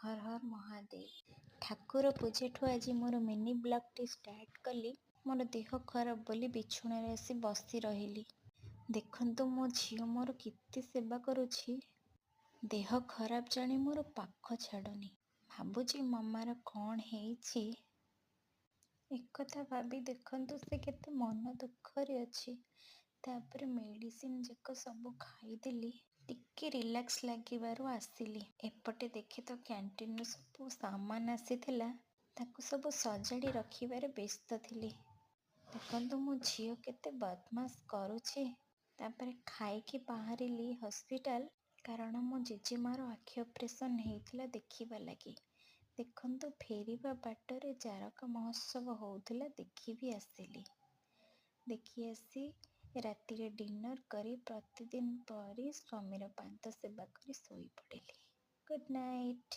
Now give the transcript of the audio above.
हर हर महादेव। ठाकुर पूजाठू आज मोर mini ब्लॉगटी start कली। मोर देह खराब बोली बिछुणारे आसी बसी रहिली। देखंतु मो झियो मोर केते सेवा करुछि। देह खराब जानी मोर पाख छाड़ुनी। भाबुची मम्मार कौन हेइछि। एक कथा भाभी देखंतु से केते मन दुखरे अछि। तापर मेडिसिन जाक सब खाईदेली टिके रिलैक्स लागिबारु आसिली। एपटे देखि तो कैंटीन रो सब सामान आसीथिला ताकु सब सजाड़ी रखिबारे व्यस्त थिली। देखंतु मो झियो केते बदमाश करुछि। तापर खाइकी बाहरिली हॉस्पिटल कारण मो जेजेमार आखि ऑपरेशन हेइथिला देखिबा लागि। देखंतु फेरिबा बाटरे जारका महोत्सव होउथिला देखि भी आसिली। देखि आसी रातिरे डिनर करी प्रतिदिन परी स्वामीर पाद सेवा करी सोई पड़िली। Good night.